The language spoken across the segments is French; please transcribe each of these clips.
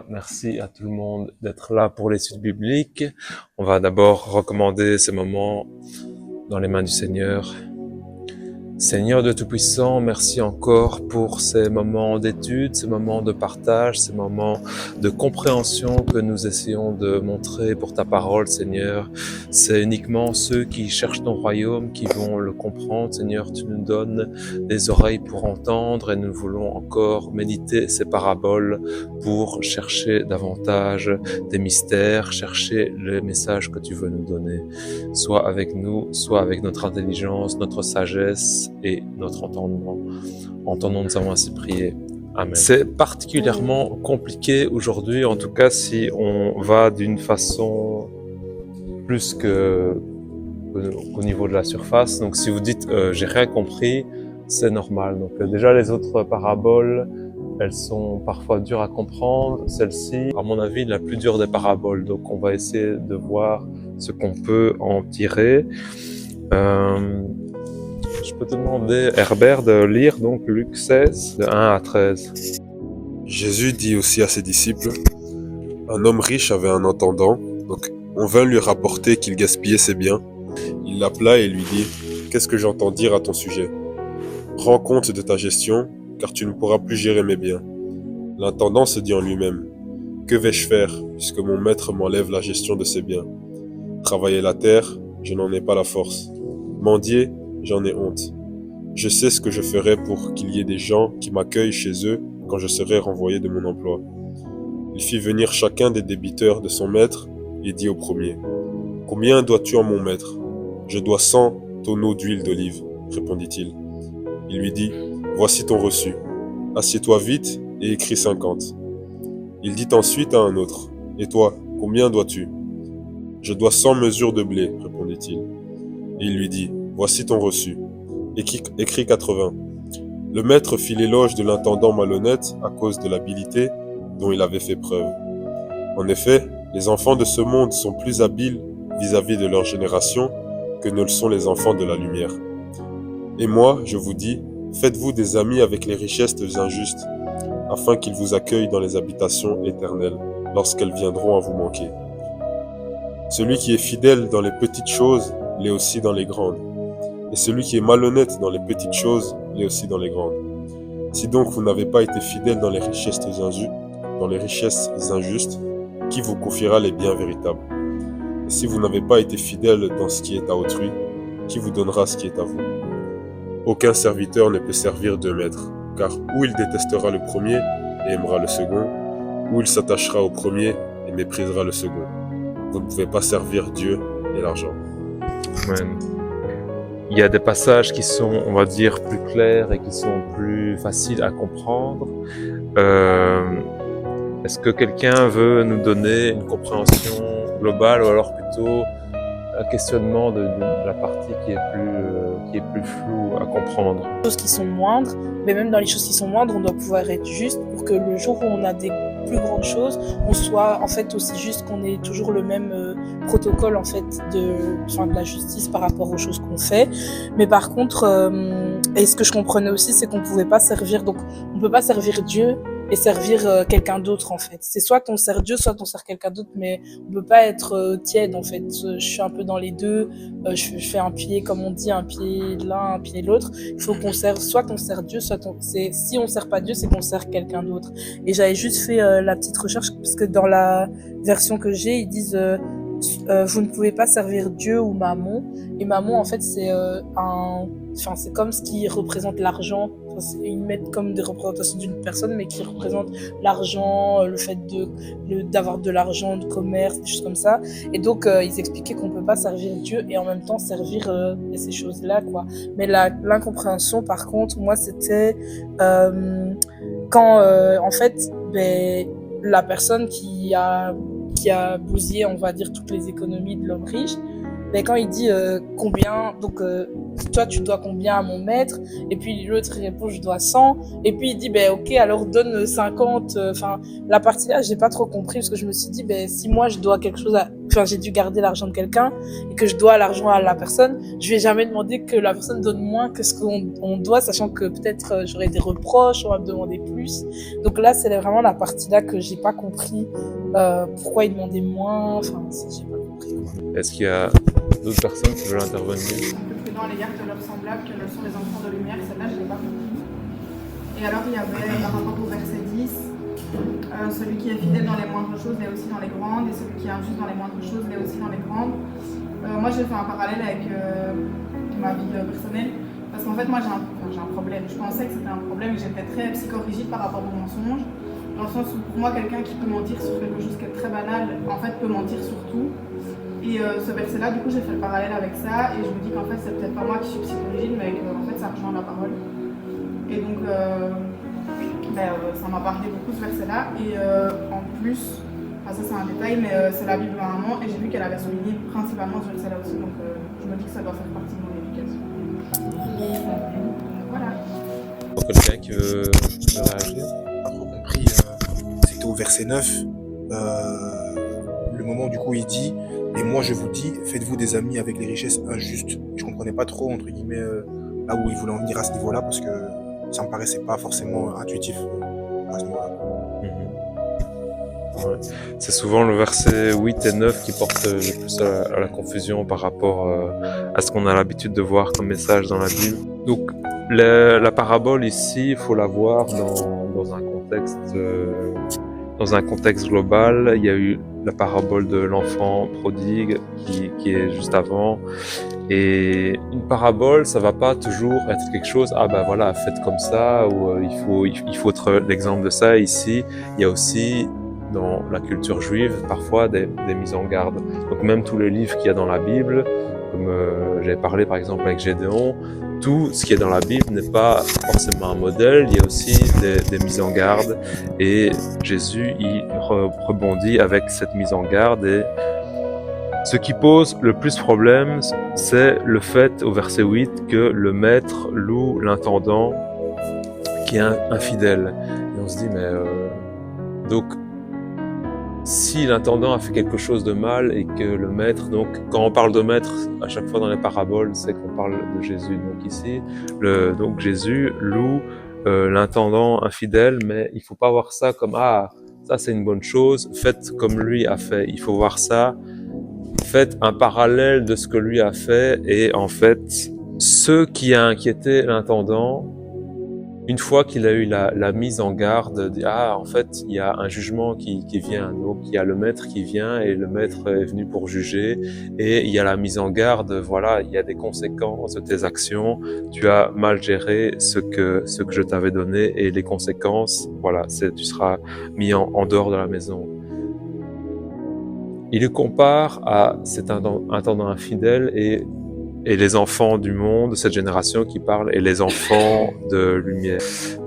Merci à tout le monde d'être là pour l'étude biblique. On va d'abord recommander ces moments dans les mains du Seigneur. Seigneur de Tout-Puissant, merci encore pour ces moments d'étude, ces moments de partage, ces moments de compréhension que nous essayons de montrer pour ta parole, Seigneur. C'est uniquement ceux qui cherchent ton royaume qui vont le comprendre. Seigneur, tu nous donnes des oreilles pour entendre et nous voulons encore méditer ces paraboles pour chercher davantage des mystères, chercher le message que tu veux nous donner. Soit avec nous, soit avec notre intelligence, notre sagesse et notre entendement. En ton nom, nous avons ainsi prié. Amen. C'est particulièrement compliqué aujourd'hui, en tout cas si on va d'une façon plus qu'au niveau de la surface. Donc si vous dites j'ai rien compris, c'est normal. Donc déjà les autres paraboles, elles sont parfois dures à comprendre. Celle-ci, à mon avis, la plus dure des paraboles. Donc on va essayer de voir ce qu'on peut en tirer. Je peux te demander, Herbert, de lire donc Luc 16, de 1 à 13. Jésus dit aussi à ses disciples, « Un homme riche avait un intendant, donc on vint lui rapporter qu'il gaspillait ses biens. Il l'appela et lui dit, « Qu'est-ce que j'entends dire à ton sujet? Rends compte de ta gestion, car tu ne pourras plus gérer mes biens. » L'intendant se dit en lui-même, « Que vais-je faire, puisque mon maître m'enlève la gestion de ses biens? Travailler la terre, je n'en ai pas la force. Mendier, j'en ai honte. Je sais ce que je ferai pour qu'il y ait des gens qui m'accueillent chez eux quand je serai renvoyé de mon emploi. » Il fit venir chacun des débiteurs de son maître et dit au premier, « Combien dois-tu en mon maître? »« Je dois 100 tonneaux d'huile d'olive, » répondit-il. Il lui dit, « Voici ton reçu. Assieds-toi vite et écris 50. » Il dit ensuite à un autre, « Et toi, combien dois-tu? »« Je dois 100 mesures de blé, » répondit-il. Et il lui dit, « Voici ton reçu. Écris 80. » Le maître fit l'éloge de l'intendant malhonnête à cause de l'habileté dont il avait fait preuve. En effet, les enfants de ce monde sont plus habiles vis-à-vis de leur génération que ne le sont les enfants de la lumière. Et moi, je vous dis, faites-vous des amis avec les richesses injustes, afin qu'ils vous accueillent dans les habitations éternelles, lorsqu'elles viendront à vous manquer. Celui qui est fidèle dans les petites choses l'est aussi dans les grandes, et celui qui est malhonnête dans les petites choses l'est aussi dans les grandes. Si donc vous n'avez pas été fidèle dans les richesses injustes, qui vous confiera les biens véritables? Et si vous n'avez pas été fidèle dans ce qui est à autrui, qui vous donnera ce qui est à vous? Aucun serviteur ne peut servir deux maîtres, car ou il détestera le premier et aimera le second, ou il s'attachera au premier et méprisera le second. Vous ne pouvez pas servir Dieu et l'argent. Amen. Il y a des passages qui sont, on va dire, plus clairs et qui sont plus faciles à comprendre. Est-ce que quelqu'un veut nous donner une compréhension globale ou alors plutôt un questionnement de la partie qui est plus floue à comprendre? Les choses qui sont moindres, mais même dans les choses qui sont moindres, on doit pouvoir être juste pour que le jour où on a des plus grandes choses, on soit en fait aussi juste, qu'on ait toujours le même protocole en fait de la justice par rapport aux choses qu'on fait. Mais par contre, et ce que je comprenais aussi, c'est qu'on pouvait pas servir, donc on peut pas servir Dieu et servir quelqu'un d'autre en fait. C'est soit on sert Dieu, soit on sert quelqu'un d'autre, mais on peut pas être tiède en fait. Je suis un peu dans les deux, je fais un pied, comme on dit, un pied l'un, un pied l'autre. Il faut qu'on serve, soit qu'on sert Dieu, soit si on sert pas Dieu, c'est qu'on sert quelqu'un d'autre. Et j'avais juste fait la petite recherche, parce que dans la version que j'ai, ils disent vous ne pouvez pas servir Dieu ou Mammon. Et Mammon, en fait, c'est c'est comme ce qui représente l'argent. Ils mettent comme des représentations d'une personne, mais qui représente l'argent, le fait d'avoir de l'argent, de commerce, des choses comme ça. Et donc, ils expliquaient qu'on peut pas servir Dieu et en même temps servir ces choses-là, quoi. Mais l'incompréhension, par contre, moi, c'était quand, en fait, la personne qui a bousillé, on va dire, toutes les économies de l'homme riche, quand il dit combien, donc toi tu dois combien à mon maître, et puis l'autre répond je dois 100, et puis il dit ok, alors donne 50, la partie là j'ai pas trop compris, parce que je me suis dit si moi je dois quelque chose j'ai dû garder l'argent de quelqu'un et que je dois l'argent à la personne, je vais jamais demander que la personne donne moins que ce qu'on doit, sachant que peut-être j'aurai des reproches, on va me demander plus. Donc là, c'est vraiment la partie là que j'ai pas compris, pourquoi ils demandaient moins, enfin, j'ai pas compris, quoi. Est-ce qu'il y a d'autres personnes qui veulent intervenir? Que dans les gardes de leurs semblables, que sont les enfants de lumière, celle-là, je l'ai pas compris. Et alors, il y avait, par rapport au verset 10, celui qui est fidèle dans les moindres choses l'est aussi dans les grandes, et celui qui est injuste dans les moindres choses l'est aussi dans les grandes. Moi, j'ai fait un parallèle avec ma vie personnelle, parce qu'en fait, moi, j'ai un problème. Je pensais que c'était un problème, et j'étais très psychorigide par rapport aux mensonges, dans le sens où, pour moi, quelqu'un qui peut mentir sur quelque chose qui est très banal, en fait, peut mentir sur tout. Et ce verset-là, du coup, j'ai fait le parallèle avec ça, et je me dis qu'en fait, c'est peut-être pas moi qui suis psychorigide, mais qu'en fait, ça rejoint la parole. Et donc, ça m'a parlé beaucoup ce verset-là. Et en plus, ça c'est un détail, mais c'est la Bible à maman, et j'ai vu qu'elle avait souligné principalement ce verset-là aussi, donc je me dis que ça doit faire partie de mon éducation. Voilà. Quelqu'un qui veut réagir? Pas trop compris, c'était au verset 9, le moment du coup il dit « Et moi je vous dis, faites-vous des amis avec les richesses injustes ». Je comprenais pas trop, entre guillemets, là où il voulait en venir à ce niveau-là, parce que ça me paraissait pas forcément intuitif à ce moment-là. Ouais. C'est souvent le verset 8 et 9 qui porte le plus à la confusion par rapport à ce qu'on a l'habitude de voir comme message dans la Bible. Donc la parabole ici, il faut la voir dans un contexte global. Il y a eu la parabole de l'enfant prodigue qui est juste avant. Et une parabole, ça va pas toujours être quelque chose, ah ben voilà, faites comme ça, ou il faut être l'exemple de ça. Ici, il y a aussi dans la culture juive parfois des mises en garde. Donc même tous les livres qu'il y a dans la Bible, comme j'avais parlé par exemple avec Gédéon, tout ce qui est dans la Bible n'est pas forcément un modèle, il y a aussi des mises en garde, et Jésus il rebondit avec cette mise en garde. Et ce qui pose le plus problème, c'est le fait au verset 8 que le maître loue l'intendant qui est infidèle. Et on se dit donc si l'intendant a fait quelque chose de mal et que le maître, donc quand on parle de maître à chaque fois dans les paraboles, c'est qu'on parle de Jésus. Donc ici, donc Jésus loue l'intendant infidèle, mais il faut pas voir ça comme ça c'est une bonne chose, faites comme lui a fait. Il faut voir ça, faites un parallèle de ce que lui a fait, et en fait, ce qui a inquiété l'intendant, une fois qu'il a eu la mise en garde, en fait, il y a un jugement qui vient. Donc, il y a le maître qui vient, et le maître est venu pour juger, et il y a la mise en garde, voilà, il y a des conséquences de tes actions, tu as mal géré ce que je t'avais donné, et les conséquences, voilà, tu seras mis en dehors de la maison. Il le compare à cet intendant infidèle et les enfants du monde, cette génération qui parle, et les enfants de lumière.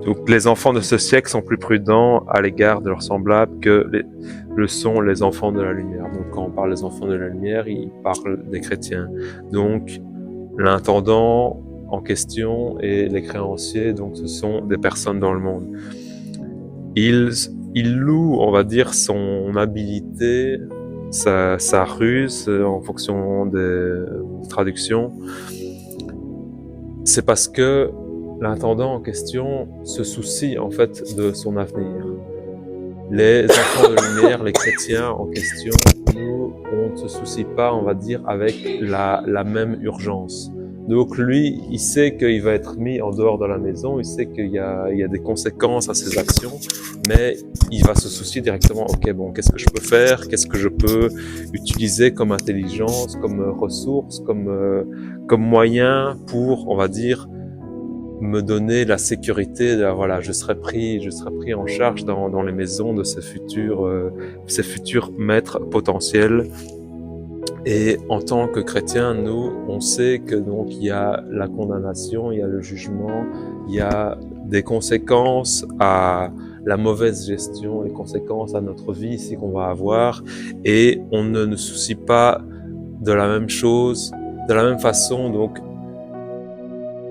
Donc les enfants de ce siècle sont plus prudents à l'égard de leurs semblables que le sont les enfants de la lumière. Donc quand on parle des enfants de la lumière, il parle des chrétiens. Donc l'intendant en question et les créanciers, donc ce sont des personnes dans le monde. Il loue, on va dire, son habilité, sa ruse, en fonction des traductions. C'est parce que l'intendant en question se soucie en fait de son avenir. Les enfants de lumière, les chrétiens en question, nous, on ne se soucie pas, on va dire, avec la même urgence. Donc lui, il sait qu'il va être mis en dehors de la maison, il sait qu'il y a des conséquences à ses actions, mais il va se soucier directement, ok, bon, qu'est-ce que je peux faire, qu'est-ce que je peux utiliser comme intelligence, comme ressource, comme moyen pour, on va dire, me donner la sécurité, voilà, je serai pris en charge dans les maisons de ces futurs maîtres potentiels. Et en tant que chrétiens, nous, on sait que donc il y a la condamnation, il y a le jugement, il y a des conséquences à la mauvaise gestion, les conséquences à notre vie ici qu'on va avoir, et on ne nous soucie pas de la même chose, de la même façon. Donc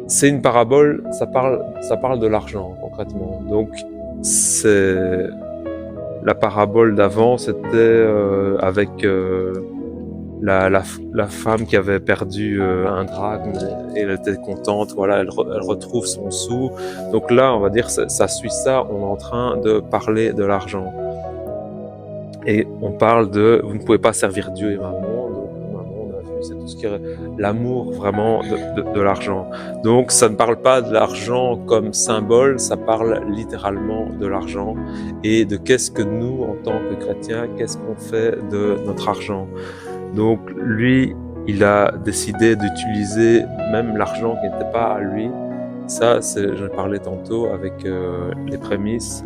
c'est une parabole, ça parle de l'argent concrètement. Donc c'est la parabole d'avant, c'était avec la femme qui avait perdu un drachme et elle était contente, voilà, elle retrouve son sou. Donc là, on va dire, ça suit ça, on est en train de parler de l'argent. Et on parle de, vous ne pouvez pas servir Dieu et maman, donc maman, on a vu, c'est tout ce qui est l'amour vraiment de l'argent. Donc ça ne parle pas de l'argent comme symbole, ça parle littéralement de l'argent et de qu'est-ce que nous, en tant que chrétiens, qu'est-ce qu'on fait de notre argent. Donc lui, il a décidé d'utiliser même l'argent qui n'était pas à lui. Ça, j'en parlais tantôt avec les prémices.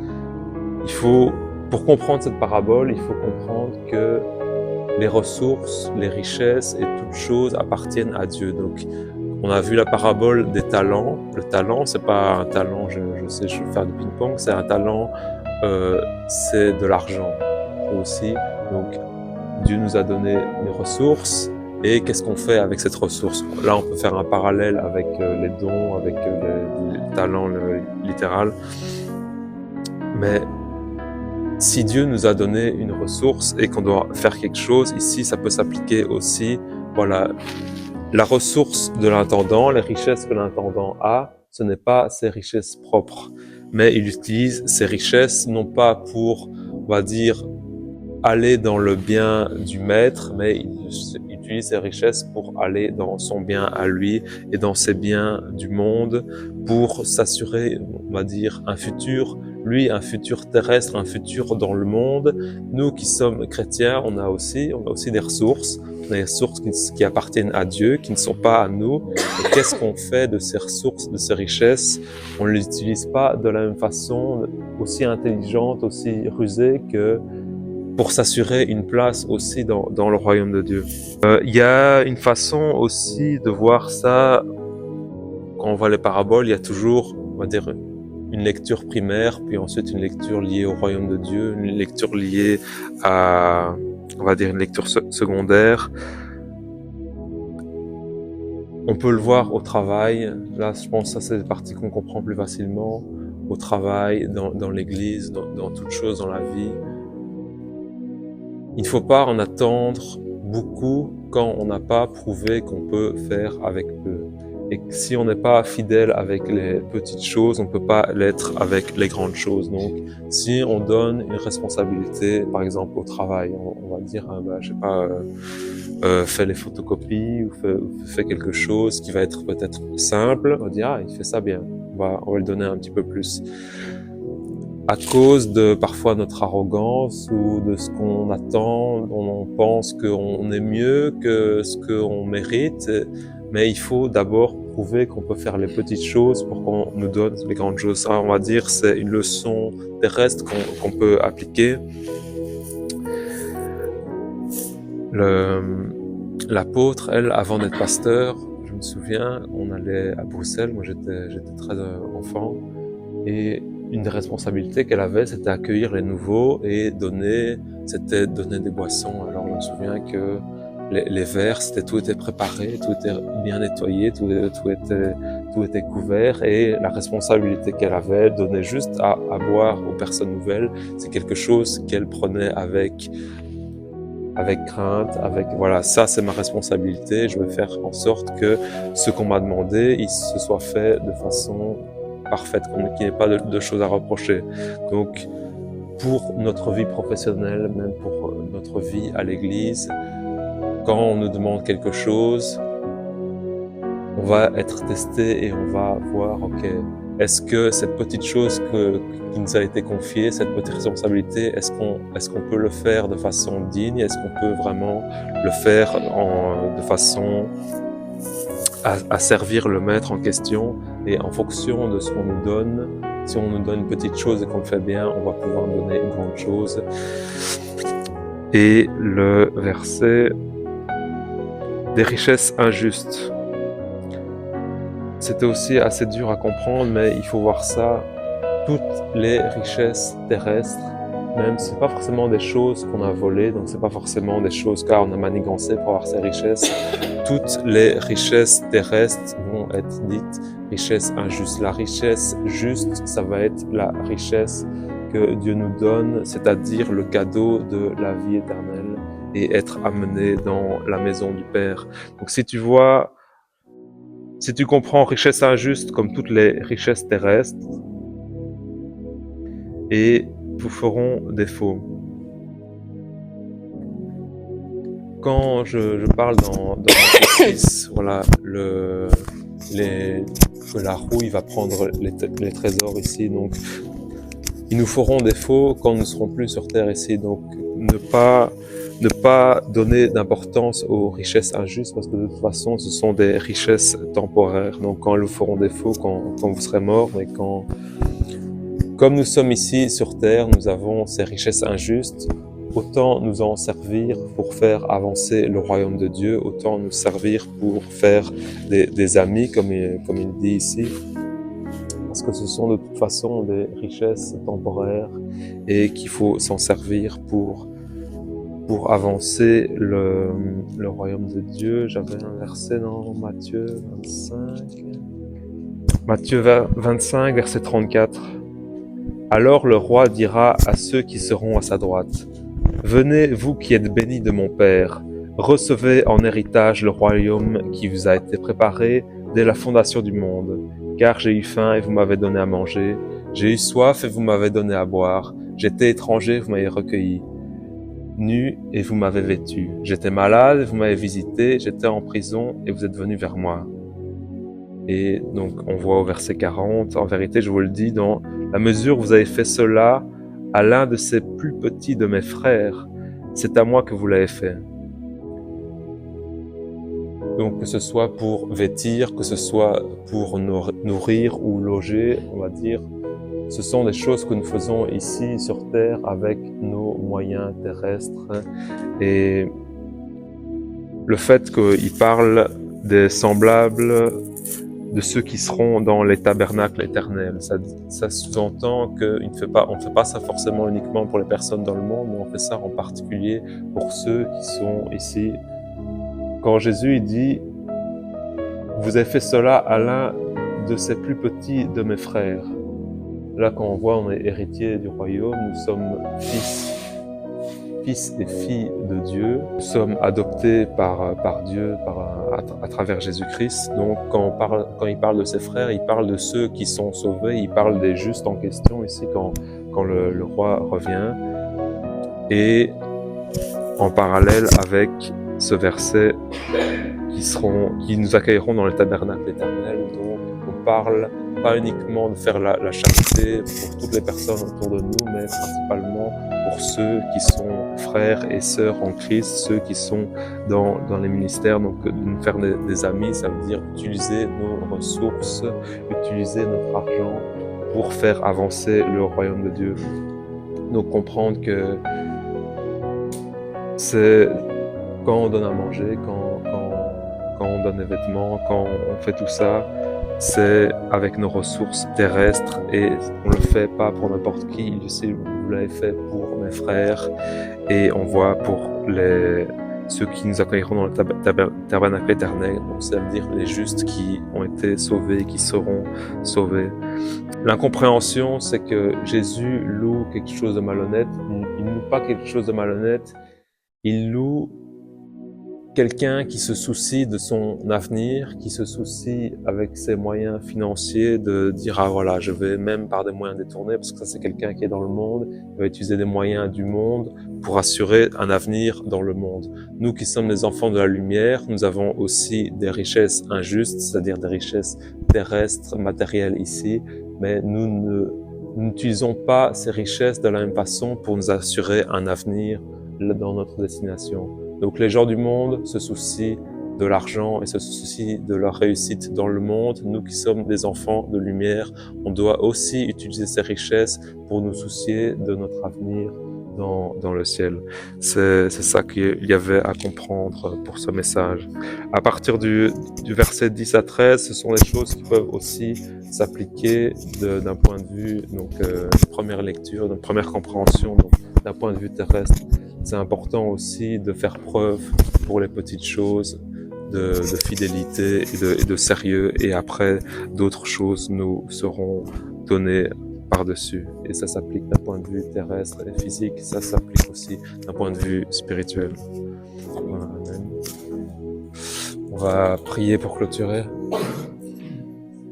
Pour comprendre cette parabole, il faut comprendre que les ressources, les richesses et toutes choses appartiennent à Dieu. Donc, on a vu la parabole des talents. Le talent, c'est pas un talent, je sais, je vais faire du ping-pong, c'est un talent, c'est de l'argent aussi. Donc, Dieu nous a donné des ressources et qu'est-ce qu'on fait avec cette ressource? Là, on peut faire un parallèle avec les dons, avec les talents littéral. Mais si Dieu nous a donné une ressource et qu'on doit faire quelque chose, ici, ça peut s'appliquer aussi, voilà, la ressource de l'intendant, les richesses que l'intendant a, ce n'est pas ses richesses propres, mais il utilise ses richesses non pas pour, on va dire, aller dans le bien du maître, mais il utilise ses richesses pour aller dans son bien à lui et dans ses biens du monde pour s'assurer, on va dire, un futur, lui, un futur terrestre, un futur dans le monde. Nous qui sommes chrétiens, on a aussi des ressources. On a des ressources qui appartiennent à Dieu, qui ne sont pas à nous. Et qu'est-ce qu'on fait de ces ressources, de ces richesses? On ne les utilise pas de la même façon, aussi intelligente, aussi rusée que pour s'assurer une place aussi dans le royaume de Dieu. Il y a une façon aussi de voir ça, quand on voit les paraboles, il y a toujours, on va dire, une lecture primaire, puis ensuite une lecture liée au royaume de Dieu, une lecture liée à, on va dire, une lecture secondaire. On peut le voir au travail, là je pense que ça c'est des parties qu'on comprend plus facilement, au travail, dans l'église, dans toute chose dans la vie. Il ne faut pas en attendre beaucoup quand on n'a pas prouvé qu'on peut faire avec peu. Et si on n'est pas fidèle avec les petites choses, on ne peut pas l'être avec les grandes choses. Donc, si on donne une responsabilité, par exemple au travail, on va dire, je sais pas, fais les photocopies ou fais quelque chose qui va être peut-être simple, on va dire, il fait ça bien, on va lui donner un petit peu plus. À cause de parfois notre arrogance ou de ce qu'on attend, on pense qu'on est mieux que ce qu'on mérite, mais il faut d'abord prouver qu'on peut faire les petites choses pour qu'on nous donne les grandes choses. Ça, on va dire, c'est une leçon terrestre qu'on peut appliquer. L'apôtre, elle, avant d'être pasteur, je me souviens, on allait à Bruxelles, moi j'étais très enfant, et une des responsabilités qu'elle avait, c'était accueillir les nouveaux et donner des boissons. Alors je me souviens que les verres, tout était préparé, tout était bien nettoyé, tout était couvert, et la responsabilité qu'elle avait, donner juste à boire aux personnes nouvelles, c'est quelque chose qu'elle prenait avec crainte, voilà, ça c'est ma responsabilité, je vais faire en sorte que ce qu'on m'a demandé, il se soit fait de façon parfaite, qu'il n'y ait pas de choses à reprocher. Donc, pour notre vie professionnelle, même pour notre vie à l'église, quand on nous demande quelque chose, on va être testé et on va voir, ok, est-ce que cette petite chose qui nous a été confiée, cette petite responsabilité, est-ce qu'on peut le faire de façon digne? Est-ce qu'on peut vraiment le faire de façon à servir le maître en question? Et en fonction de ce qu'on nous donne, si on nous donne une petite chose et qu'on le fait bien, on va pouvoir donner une grande chose. Et le verset des richesses injustes. C'était aussi assez dur à comprendre, mais il faut voir ça. Toutes les richesses terrestres, même c'est pas forcément des choses qu'on a volées, donc c'est pas forcément des choses qu'on a manigancées pour avoir ces richesses. Toutes les richesses terrestres vont être dites richesses injustes. La richesse juste, ça va être la richesse que Dieu nous donne, c'est-à-dire le cadeau de la vie éternelle. et être amené dans la maison du Père. Donc si tu comprends richesse injuste comme toutes les richesses terrestres, et vous feront défaut. Quand je parle dans l'exercice, voilà, que la rouille va prendre les trésors ici, donc ils nous feront défaut quand nous ne serons plus sur terre ici. Donc ne pas donner d'importance aux richesses injustes, parce que de toute façon ce sont des richesses temporaires. Donc quand elles vous feront défaut, quand vous serez mort, mais comme nous sommes ici sur terre, nous avons ces richesses injustes, autant nous en servir pour faire avancer le royaume de Dieu, autant nous servir pour faire des amis, comme il dit ici, parce que ce sont de toute façon des richesses temporaires et qu'il faut s'en servir pour avancer le royaume de Dieu. J'avais un verset dans Matthieu 25, verset 34. Alors le roi dira à ceux qui seront à sa droite, « Venez, vous qui êtes bénis de mon Père, recevez en héritage le royaume qui vous a été préparé dès la fondation du monde. Car j'ai eu faim et vous m'avez donné à manger, j'ai eu soif et vous m'avez donné à boire, j'étais étranger, vous m'avez recueilli, nu et vous m'avez vêtu, j'étais malade et vous m'avez visité, j'étais en prison et vous êtes venus vers moi. » Et donc on voit au verset 40, « En vérité, je vous le dis, dans la mesure où vous avez fait cela à l'un de ces plus petits de mes frères, c'est à moi que vous l'avez fait. » Donc que ce soit pour vêtir, que ce soit pour nourrir ou loger, on va dire, ce sont des choses que nous faisons ici sur terre avec nos moyens terrestres. Et le fait qu'il parle des semblables de ceux qui seront dans les tabernacles éternels, ça sous-entend qu'on ne fait pas ça forcément uniquement pour les personnes dans le monde, mais on fait ça en particulier pour ceux qui sont ici. Quand Jésus il dit « Vous avez fait cela à l'un de ces plus petits de mes frères », là quand on voit on est héritier du royaume, nous sommes fils et filles de Dieu, nous sommes adoptés par Dieu à travers Jésus-Christ. Donc quand il parle de ses frères, il parle de ceux qui sont sauvés, il parle des justes en question ici quand le roi revient. Et en parallèle avec ce verset qui nous accueilleront dans le tabernacle éternel. Donc on parle pas uniquement de faire la charité pour toutes les personnes autour de nous, mais principalement pour ceux qui sont frères et sœurs en Christ, ceux qui sont dans les ministères. Donc de nous faire des amis, ça veut dire utiliser nos ressources, utiliser notre argent pour faire avancer le royaume de Dieu. Donc comprendre que c'est quand on donne à manger, quand on donne des vêtements, quand on fait tout ça, c'est avec nos ressources terrestres et on le fait pas pour n'importe qui. Je sais, vous l'avez fait pour mes frères et on voit pour ceux qui nous accueilleront dans le tabernacle éternel. Donc ça veut dire les justes qui ont été sauvés, qui seront sauvés. L'incompréhension, c'est que Jésus loue quelque chose de malhonnête. Il ne loue pas quelque chose de malhonnête. Il loue quelqu'un qui se soucie de son avenir, qui se soucie avec ses moyens financiers de dire « Ah voilà, je vais même par des moyens détournés », parce que ça c'est quelqu'un qui est dans le monde, il va utiliser des moyens du monde pour assurer un avenir dans le monde. Nous qui sommes les enfants de la lumière, nous avons aussi des richesses injustes, c'est-à-dire des richesses terrestres, matérielles ici, mais nous n'utilisons pas ces richesses de la même façon pour nous assurer un avenir dans notre destination. Donc les gens du monde se soucient de l'argent et se soucient de leur réussite dans le monde. Nous qui sommes des enfants de lumière, on doit aussi utiliser ces richesses pour nous soucier de notre avenir dans le ciel. C'est ça qu'il y avait à comprendre pour ce message. À partir du verset 10 à 13, ce sont des choses qui peuvent aussi s'appliquer d'un point de vue, donc première lecture, de première compréhension, donc d'un point de vue terrestre. C'est important aussi de faire preuve pour les petites choses, de fidélité et de sérieux. Et après, d'autres choses nous seront données par-dessus. Et ça s'applique d'un point de vue terrestre et physique, ça s'applique aussi d'un point de vue spirituel. Voilà, amen. On va prier pour clôturer.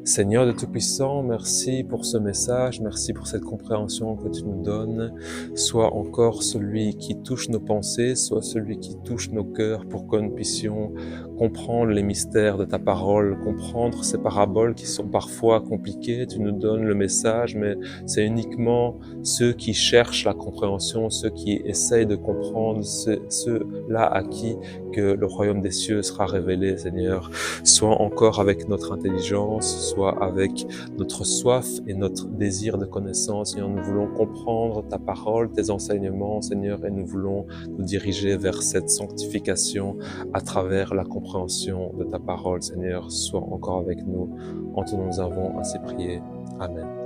Seigneur de Tout-Puissant, merci pour ce message, merci pour cette compréhension que tu nous donnes. Sois encore celui qui touche nos pensées, sois celui qui touche nos cœurs pour que nous puissions comprendre les mystères de ta parole, comprendre ces paraboles qui sont parfois compliquées. Tu nous donnes le message, mais c'est uniquement ceux qui cherchent la compréhension, ceux qui essayent de comprendre, ceux-là à qui que le royaume des cieux sera révélé, Seigneur. Sois encore avec notre intelligence, soit avec notre soif et notre désir de connaissance. Seigneur, nous voulons comprendre ta parole, tes enseignements, Seigneur, et nous voulons nous diriger vers cette sanctification à travers la compréhension de ta parole, Seigneur. Sois encore avec nous. En ton nom nous avons ainsi prié. Amen.